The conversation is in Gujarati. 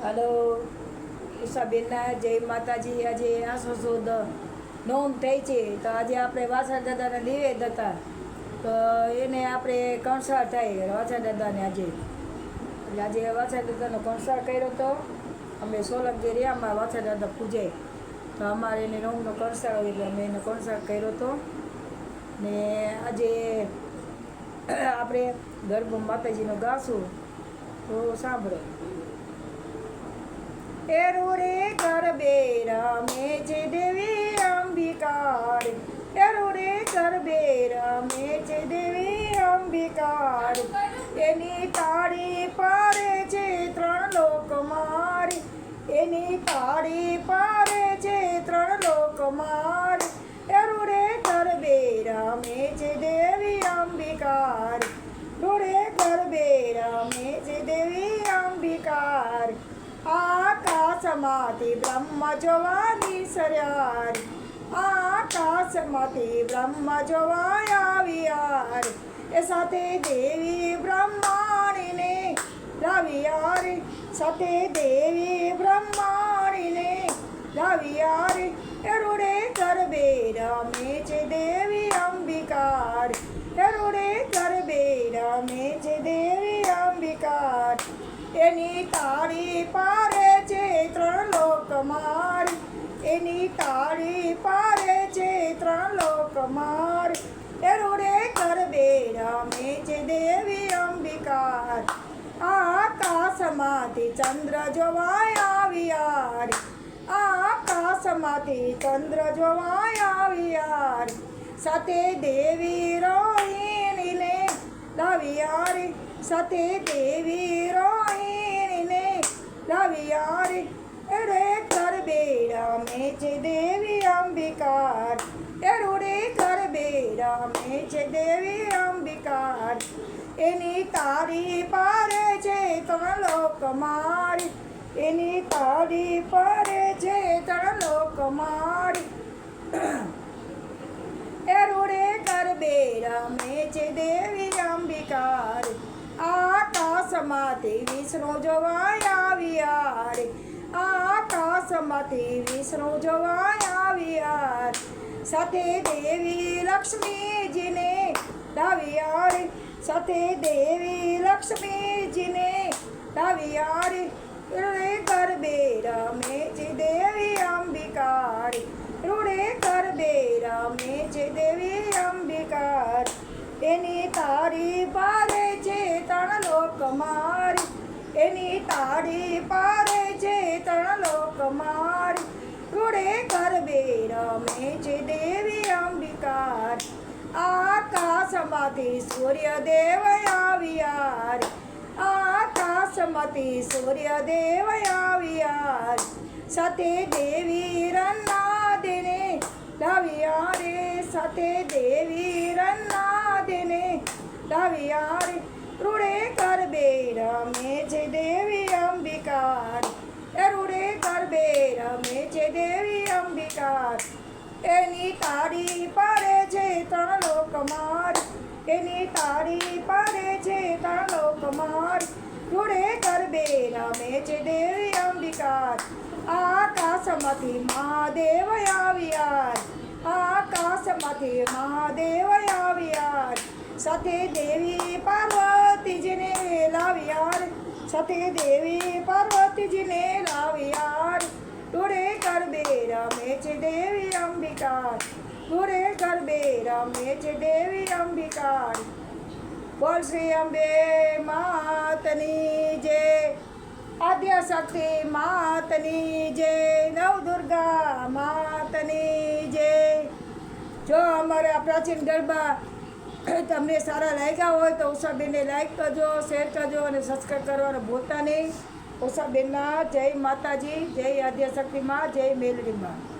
હલો ઈશાબેનના જય માતાજી। આજે આસો સુદ નોમ થઈ છે, તો આજે આપણે વાછા દાદાના નિવેદ હતા, તો એને આપણે કંસાર થાય વાછા દાદાને આજે વાછા દાદાનો કંસાર કર્યો હતો। અમે સોલંકી રેવામાં વાછા દાદા પૂજે, તો અમારે એને નોમનો કંસાર હોય એટલે અમે એને કંસાર કર્યો હતો ને આજે આપણે ગરબો માતાજીનો ગાશું, તો સાંભળો। એરુડે ગરબે રમે છે દેવી અંબિકા રે, એરુડે ગરબે રમે છે દેવી અંબિકા રે, એની તાળી પારે છે ત્રણ લોક મારી, એની તાળી પારે છે ત્રણ લોક મારી, એરુડે ગરબે રમે છે દેવી અંબિકા રે, રૂડે ગરબે રમે છે દેવી અંબિકા રે, આકાશમાંથી બ્રહ્મ જોવા નિસર્યા રે, આકાશમાંથી બ્રહ્મ જોવા આવ્યા રે, એ સાથે દેવી બ્રહ્માણીને લાવ્યા રે, સાથે દેવી બ્રહ્માણીને લાવ્યા રે, એ રૂડે ગરબે રમે છે દેવી અંબિકા રે, એ રૂડે ગરબે રમે છે દેવી અંબિકા રે, એની તાળી પારે છે ત્રણ લોક મારી, એની તાળી પારે છે ત્રણ લોક મારી, એ રૂડે ગરબે રમે છે દેવી અંબિકા રે, આકાશમાંથી ચંદ્ર જોવા આવ્યા રે, આકાશમાંથી ચંદ્ર જોવા આવ્યા રે, સાથે દેવી રોહિણીને લાવ્યા રે, સાથે દેવી રોહિણીને લાવ્યા રે, એડે ગરબે રમે છે દેવી અંબિકા રે, એડે ગરબે રમે છે દેવી અંબિકા રે, એની તાળી પારે છે ત્રણ લોક મારી, એની તાળી પારે છે ત્રણ લોક મારી, એરુડે ગરબે રમે છે દેવી અંબિકા રે, આકાશમાંથી વિષ્ણુ જોવા આવ્યા રે, આકાશમાંથી વિષ્ણુ જોવા આવ્યા રે, સાથે દેવી લક્ષ્મીજીને લાવ્યા રે, સાથે દેવી લક્ષ્મીજીને લાવ્યા રે, રૂડે ગરબે રમે છે દેવી અંબિકા રે, રૂડે ગરબે રમે છે દેવી અંબિકા રે, એની તાળી પારે છે ત્રણ લોક મારી, એની તાળી પારે છે ત્રણ લોક મારી, રૂડે ગરબે રમે છે દેવી અંબિકા રે, આકાશમાંથી સૂર્યદેવ આવ્યા રે, આકાશમાંથી સૂર્યદેવ આવ્યા રે, સાથે દેવી રન્નાદેને લાવ્યા રે, સાથે દેવી રન્નાદેને લાવ્યા રે, રૂડે ગરબે રમે છે દેવી અંબિકા રે, એ રૂડે ગરબે રમે છે દેવી અંબિકા રે, એની તાળી પારે છે ત્રણ લોક મારી, એની તાળી પારે છે ત્રણ લોક મારી, રૂડે ગરબે રમે છે દેવી અંબિકા રે, આકાશમાંથી મહાદેવ આવ્યા રે, આકાશમાંથી મહાદેવ આવ્યા રે, સાથે દેવી પાર્વતીજીને લાવ્યા રે, સાથે દેવી પાર્વતીજીને લાવ્યા રે, રૂડે ગરબે રમે છે દેવી અંબિકા રે, રૂડે ગરબે રમે છે દેવી અંબિકા રે, બોલ શ્રી અંબે માતની જય, આદ્યશક્તિ માતની જય, નવદુર્ગા માતની જય। જો અમારા પ્રાચીન ગરબા તમને સારા લાગ્યા હોય તો ઉષાબેનને લાઈક કરજો, શેર કરજો અને સબસ્ક્રાઈબ કરવાનું ભૂલતા નહીં। ઉષાબેનના જય માતાજી, જય આદ્યશક્તિમાં, જય મેલડીમાં।